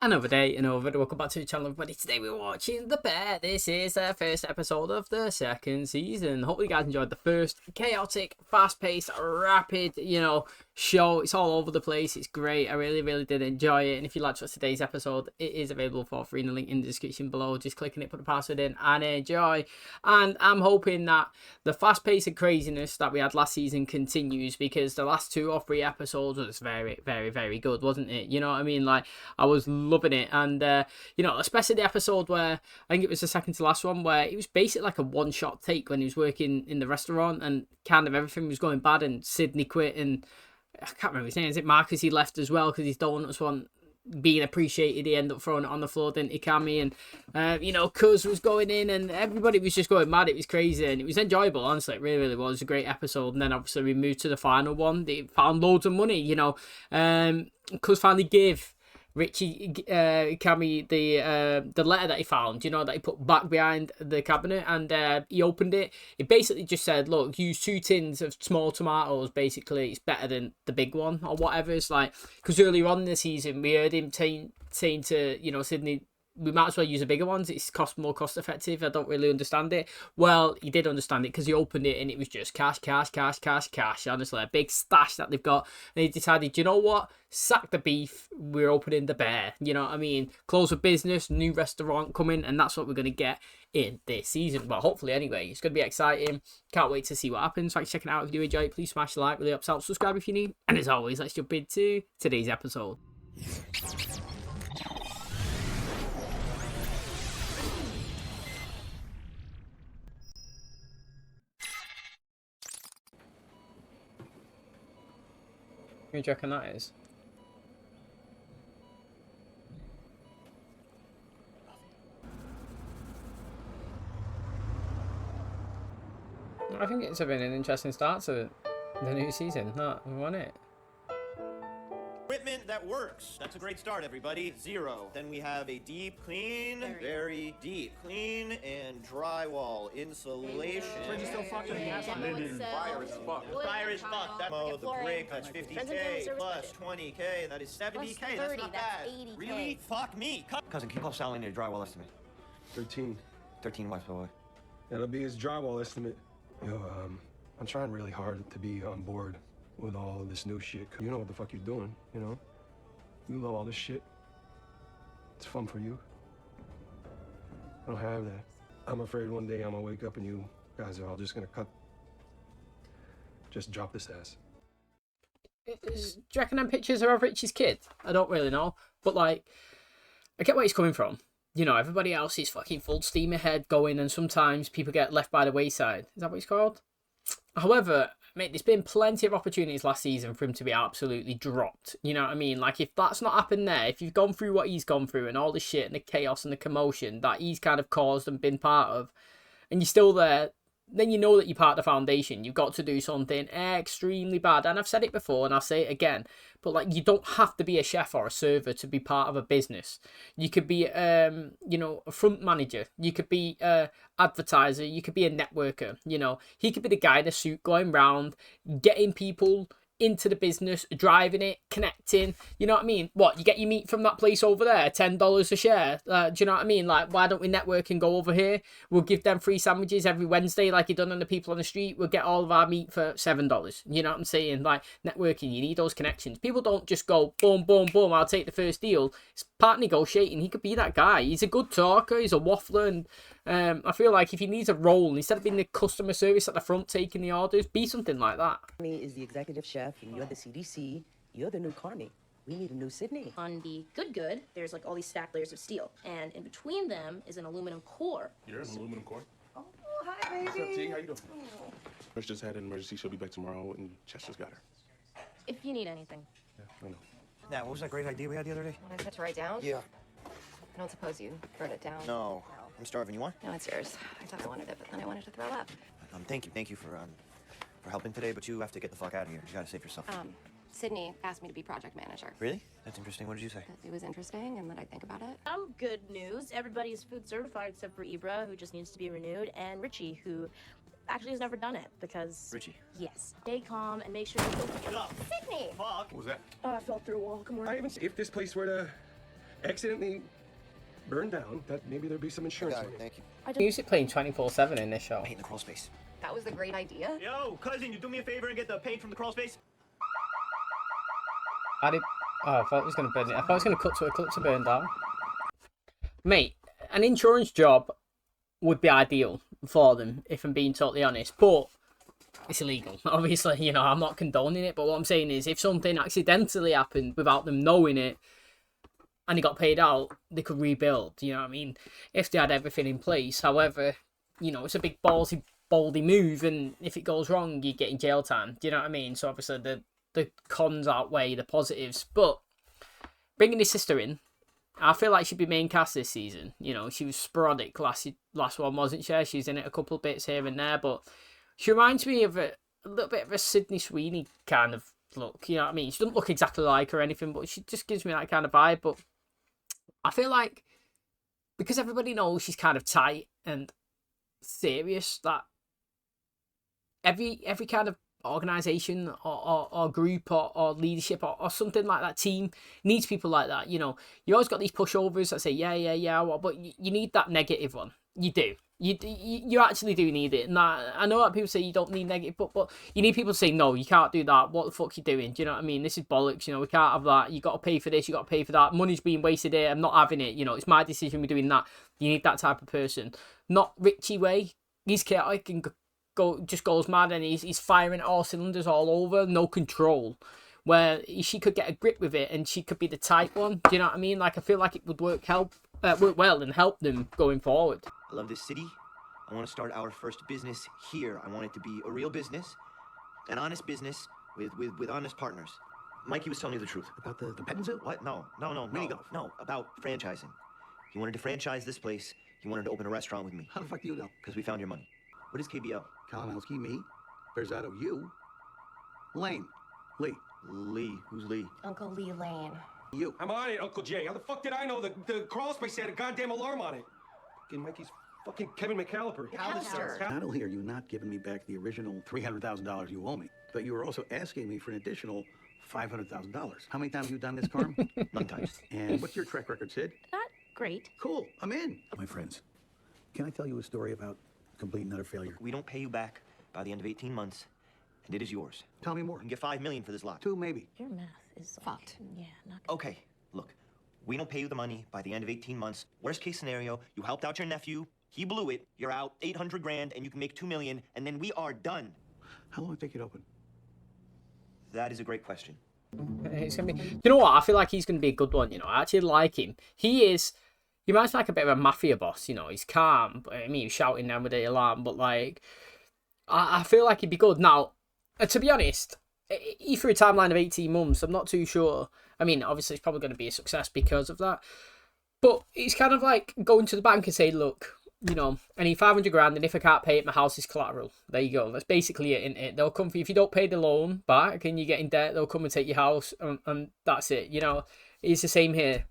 Another day, another video. Welcome back to the channel, everybody. Today we're watching The Bear. This is the first episode of the second season. Hopefully you guys enjoyed the first chaotic, fast-paced, rapid, show. It's all over the place. It's great. I really did enjoy it. And if you liked today's episode, it is available for free in the link in the description below. Just click on it, put the password in, and enjoy. And I'm hoping that the fast-paced and craziness that we had last season continues, because the last 2 or 3 episodes was very good, wasn't it? You know what I mean? Like, I was loving it. And especially the episode where I think it was the second to last one, where it was basically like a one-shot take when he was working in the restaurant and kind of everything was going bad and Sydney quit, and I can't remember his name. Is it Marcus? He left as well because his donuts weren't being appreciated. He ended up throwing it on the floor, didn't he, CARMY? And Cuz was going in and everybody was just going mad. It was crazy and it was enjoyable, honestly. It really was. It was a great episode. And then obviously we moved to the final one. They found loads of money, Cuz finally gave Richie CARMY the letter that he found, that he put back behind the cabinet, and he opened it. It basically just said, look, use 2 tins of small tomatoes, basically it's better than the big one or whatever. It's like, because earlier on in the season we heard him saying to Sydney, we might as well use the bigger ones, it's more cost effective. I don't really understand it. Well, he did understand it because he opened it and it was just cash. Honestly, a big stash that they've got. And he decided, you know what, sack the beef, we're opening the Bear. You know what I mean? Close the business, new restaurant coming, and that's what we're going to get in this season. Well, hopefully anyway. It's going to be exciting. Can't wait to see what happens. Thanks for checking it out. If you do enjoy it, please smash the like, really helps out. Subscribe if you need. And as always, let's jump into today's episode. Who do you reckon that is? I think it's been an interesting start to the new season. No, we won it. Equipment that works. That's a great start, everybody. 0. Then we have a deep clean, very deep clean, and drywall insulation. Fridge is still fucked up. Fire is fucked. Fire is fucked. The brick, that's 50K plus 20K. That is 70K. That's not bad. Really? Fuck me. Cousin, can you call Sally need a drywall estimate? 13. 13 watts per way. That'll be his drywall estimate. Yo, I'm trying really hard to be on board with all of this new shit. You know what the fuck you're doing, You love all this shit. It's fun for you. I don't have that. I'm afraid one day I'm gonna wake up and you guys are all just gonna just drop this ass. Do you reckon them pictures are of Richie's kid? I don't really know. But, like, I get where he's coming from. Everybody else is fucking full steam ahead going, and sometimes people get left by the wayside. Is that what it's called? However, mate, there's been plenty of opportunities last season for him to be absolutely dropped. You know what I mean? Like, if that's not happened there, if you've gone through what he's gone through and all the shit and the chaos and the commotion that he's kind of caused and been part of, and you're still there, then you know that you're part of the foundation. You've got to do something extremely bad. And I've said it before and I'll say it again, but, like, you don't have to be a chef or a server to be part of a business. You could be, a front manager. You could be a advertiser. You could be a networker. He could be the guy in a suit going round, getting people into the business, driving it, connecting. You know what I mean? What, you get your meat from that place over there, $10 a share. Do you know what I mean? Like, why don't we network and go over here? We'll give them free sandwiches every Wednesday like you done on the people on the street. We'll get all of our meat for $7. You know what I'm saying? Like, networking, you need those connections. People don't just go boom, I'll take the first deal. It's part negotiating. He could be that guy. He's a good talker. He's a waffler. And I feel like if he needs a role, instead of being the customer service at the front taking the orders, be something like that. Me is the executive chef, and you're the CDC. You're the new CARMY. We need a new Sydney. On the good, there's like all these stacked layers of steel, and in between them is an aluminum core. You're an aluminum core? Oh, hi, baby. What's up, T? How you doing? Rich just had an emergency. She'll be back tomorrow, and Chester's got her. If you need anything. Yeah, I know. Yeah, what was that great idea we had the other day? What I said to write down? Yeah. I don't suppose you wrote it down. No. I'm starving. You want? No, it's yours. I thought I wanted it, but then I wanted to throw up. Thank you for helping today, but you have to get the fuck out of here. You gotta save yourself. Sydney asked me to be project manager. Really? That's interesting. What did you say? That it was interesting and that I think about it. Good news. Everybody's food certified except for Ibra, who just needs to be renewed, and Richie, who actually has never done it because... Richie. Yes. Stay calm and make sure you... Get up. Sydney! Fuck. What was that? Oh, I fell through a wall. Come on. If this place were to accidentally burned down, that maybe there'd be some insurance. Got it, thank you. Music playing 24/7 in this show. Paint the crawl space. That was a great idea. Yo, cousin, you do me a favor and get the paint from the crawl space? I did. Oh, I thought it was going to burn it. I thought it was going to cut to a clip to burn down. Mate, an insurance job would be ideal for them, if I'm being totally honest. But it's illegal. Obviously, you know, I'm not condoning it. But what I'm saying is, if something accidentally happened without them knowing it, and they got paid out, they could rebuild. You know what I mean? If they had everything in place. However, you know, it's a big baldy move, and if it goes wrong, you get in jail time. Do you know what I mean? So obviously the cons outweigh the positives. But bringing his sister in, I feel like she'd be main cast this season. You know, she was sporadic last one, wasn't she? She's in it a couple of bits here and there, but she reminds me of a little bit of a Sydney Sweeney kind of look. You know what I mean? She doesn't look exactly like her or anything, but she just gives me that kind of vibe. But I feel like because everybody knows she's kind of tight and serious, that every kind of organisation or group or leadership or something like that, team needs people like that. You know, you always got these pushovers that say yeah, but you need that negative one. You do. You actually do need it. And I know that people say you don't need negative, but you need people to say, no, you can't do that. What the fuck you doing? Do you know what I mean? This is bollocks. You know, we can't have that. You got to pay for this. You got to pay for that. Money's being wasted here. I'm not having it. You know, it's my decision. We're doing that. You need that type of person. Not Richie Way. He's chaotic and just goes mad, and he's firing all cylinders all over. No control. Where she could get a grip with it, and she could be the tight one. Do you know what I mean? Like, I feel like it would work well and help them going forward. I love this city. I want to start our first business here. I want it to be a real business, an honest business with honest partners. Mikey was telling you the truth. About the petting zoo? What? No. Mini golf. No, about franchising. He wanted to franchise this place. He wanted to open a restaurant with me. How the fuck do you know? Because we found your money. What is KBL? Kalinowski, me. Berzado, you. Lane. Lee. Lee. Who's Lee? Uncle Lee Lane. You. I'm on it, Uncle Jay. How the fuck did I know the crawl space had a goddamn alarm on it? Fucking Mikey's fucking Kevin McAllister. Not only are you not giving me back the original $300,000 you owe me, but you are also asking me for an additional $500,000. How many times have you done this, Carm? 9 times. And what's your track record, Sid? Not great. Cool, I'm in. My friends, can I tell you a story about complete and utter failure? We don't pay you back by the end of 18 months, and it is yours. Tell me more. You can get $5 million for this lot. 2 maybe. Your math is like, Fucked. Yeah, not good. Okay, look, we don't pay you the money by the end of 18 months. Worst case scenario, you helped out your nephew, he blew it, you're out 800 grand, and you can make 2 million, and then we are done. How long will it take you to open? That is a great question. It's gonna be. You know what? I feel like he's gonna be a good one. You know, I actually like him. He reminds me like a bit of a mafia boss. You know, he's calm. But, I mean, he's shouting down with the alarm, but like, I feel like he'd be good. Now, to be honest, he threw a timeline of 18 months. I'm not too sure. I mean, obviously, it's probably going to be a success because of that. But it's kind of like going to the bank and say, look, you know, I need 500 grand, and if I can't pay it, my house is collateral. There you go. That's basically it, isn't it? They'll come for you. If you don't pay the loan back and you get in debt, they'll come and take your house, and that's it. You know, it's the same here.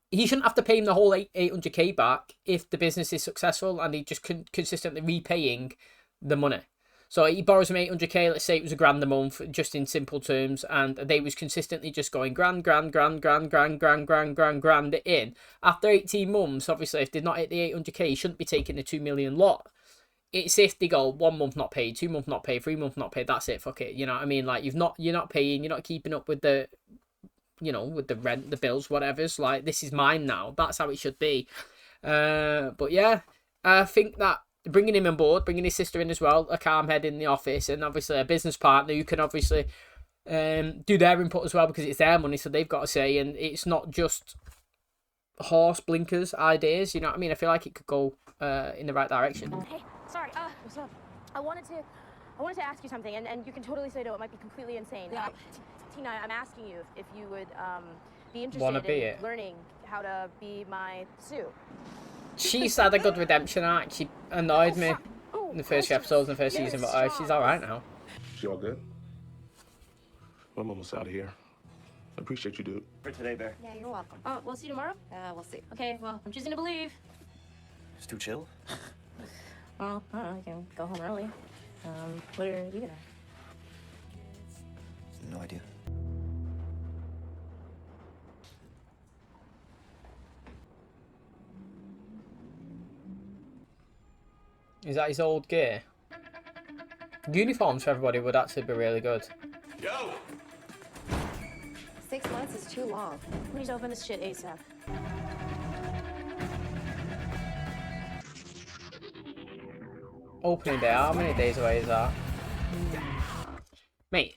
He shouldn't have to pay him the whole 800k back if the business is successful and he just consistently repaying the money. So he borrows him 800k, let's say it was $1,000 a month, just in simple terms, and they was consistently just going grand in. After 18 months, obviously, if they're not hit the 800k, he shouldn't be taking the 2 million lot. It's if they go 1 month not paid, 2 months not paid, 3 months not paid, that's it, fuck it. You know what I mean? Like, you're not paying, you're not keeping up with the, you know, with the rent, the bills, whatever's like, this is mine now. That's how it should be. But yeah, I think that bringing him on board, bringing his sister in as well, a calm head in the office, and obviously a business partner who can obviously do their input as well, because it's their money, so they've got to say, and it's not just horse blinkers ideas. You know what I mean? I feel like it could go in the right direction. Hey, sorry. What's up? I wanted to ask you something, and you can totally say no. It might be completely insane. Yeah. Tina, I'm asking you if you would be interested in learning how to be my Sue. She's had a good redemption arc. She annoyed me in the first few episodes in the first season, but she's alright now. She all good? I'm almost out of here. I appreciate you, dude. For today, Bear. Yeah, you're welcome. Oh, we'll see you tomorrow? We'll see. Okay, well, I'm choosing to believe. It's too chill. Well, I don't know, you can go home early. What are you gonna? No idea. Is that his old gear? Uniforms for everybody would actually be really good. Yo! 6 months is too long. Please open this shit ASAP. Opening day, how many days away is that? Mate,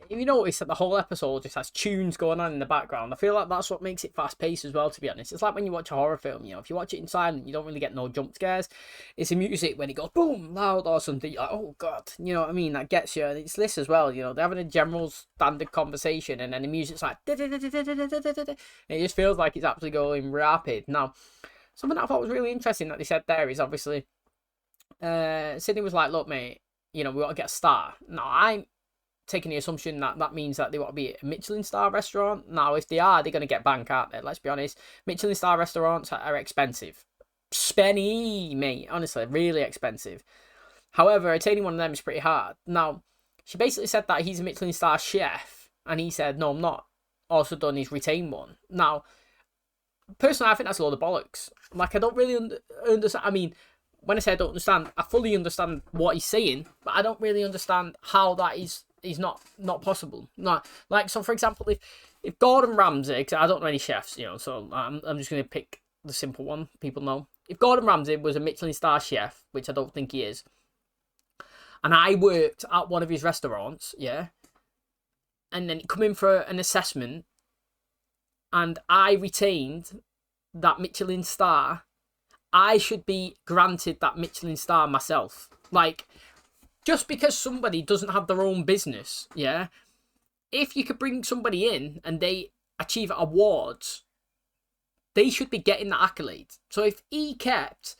if you notice that the whole episode just has tunes going on in the background, I feel like that's what makes it fast-paced as well, to be honest. It's like when you watch a horror film, you know, if you watch it in silent, you don't really get no jump scares. It's the music when it goes boom, loud or something, you're like, oh god, you know what I mean, that gets you. And it's this as well, you know, they're having a general standard conversation and then the music's like, and it just feels like it's actually going rapid. Now, something that I thought was really interesting that they said there is obviously, Sydney was like, look mate, you know, we want to get a star. Now, I'm taking the assumption that that means that they want to be a Michelin star restaurant. Now, if they are, they're going to get bank, aren't they? Let's be honest. Michelin star restaurants are expensive. Spenny, mate. Honestly, really expensive. However, attaining one of them is pretty hard. Now, she basically said that he's a Michelin star chef, and he said, no, I'm not. Also done is retain one. Now, personally, I think that's a load of bollocks. Like, I don't really understand. I mean, when I say I don't understand, I fully understand what he's saying, but I don't really understand how that is not possible. Not like, so for example, if Gordon Ramsay, cause I don't know any chefs, you know, so I'm just gonna pick the simple one people know. If Gordon Ramsay was a Michelin star chef, which I don't think he is, and I worked at one of his restaurants, yeah, and then come in for an assessment, and I retained that Michelin star, I should be granted that Michelin star myself. Like, just because somebody doesn't have their own business, yeah, if you could bring somebody in and they achieve awards, they should be getting that accolade. So if he kept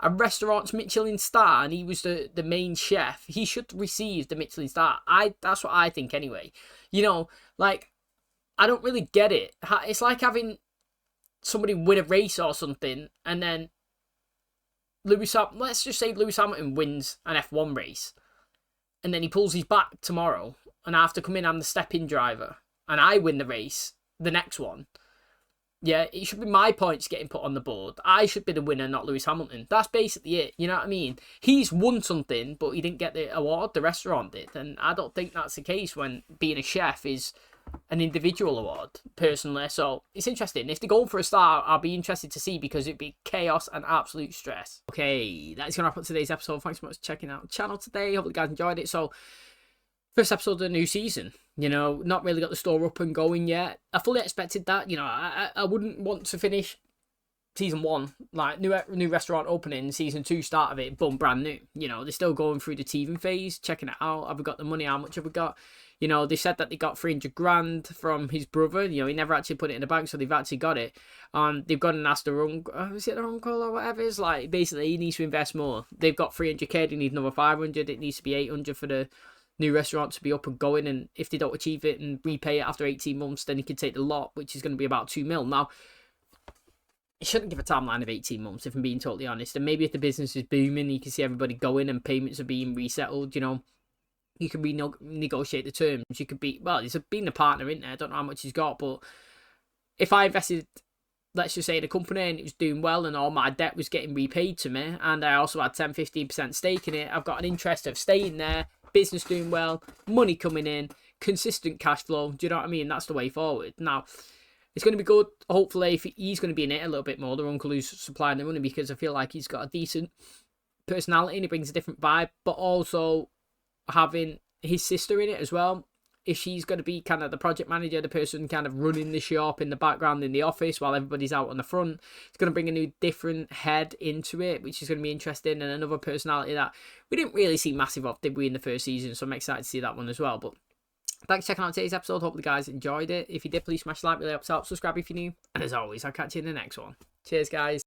a restaurant's Michelin star and he was the main chef, he should receive the Michelin star. That's what I think anyway. You know, like, I don't really get it. It's like having somebody win a race or something, and then let's just say Lewis Hamilton wins an F1 race, and then he pulls his back tomorrow, and I have to come in, I'm the step-in driver, and I win the race, the next one. Yeah, it should be my points getting put on the board. I should be the winner, not Lewis Hamilton. That's basically it, you know what I mean? He's won something, but he didn't get the award, the restaurant did, and I don't think that's the case when being a chef is an individual award, personally. So it's interesting. If they go for a star, I'll be interested to see, because it'd be chaos and absolute stress. Okay, that's gonna wrap up today's episode. Thanks so much for checking out the channel today. Hope you guys enjoyed it. So, first episode of the new season, you know, not really got the store up and going yet. I fully expected that. You know, I wouldn't want to finish season 1, like new restaurant opening, season 2 start of it, boom, brand new. You know, they're still going through the teething phase, checking it out. Have we got the money? How much have we got? You know, they said that they got 300 grand from his brother. You know, he never actually put it in the bank, so they've actually got it. They've gone and asked their uncle, is it their uncle or whatever? It's like, basically, he needs to invest more. They've got 300k, they need another 500. It needs to be 800 for the new restaurant to be up and going. And if they don't achieve it and repay it after 18 months, then he can take the lot, which is going to be about 2 mil. Now, he shouldn't give a timeline of 18 months, if I'm being totally honest. And maybe if the business is booming, you can see everybody going and payments are being resettled, you know, you can renegotiate the terms. You could be, well, he's been a partner in there. I don't know how much he's got, but if I invested, let's just say, in a company and it was doing well and all my debt was getting repaid to me, and I also had 10-15% stake in it, I've got an interest of staying there, business doing well, money coming in, consistent cash flow. Do you know what I mean? That's the way forward. Now, it's going to be good, hopefully, if he's going to be in it a little bit more, the uncle who's supplying the money, because I feel like he's got a decent personality and he brings a different vibe, but also having his sister in it as well. If she's going to be kind of the project manager, the person kind of running the shop in the background in the office while everybody's out on the front, it's going to bring a new different head into it, which is going to be interesting, and another personality that we didn't really see massive of, did we, in the first season, so I'm excited to see that one as well. But thanks for checking out today's episode. Hope you guys enjoyed it. If you did, please smash the like, really helps out. Subscribe if you're new, and as always, I'll catch you in the next one. Cheers, guys.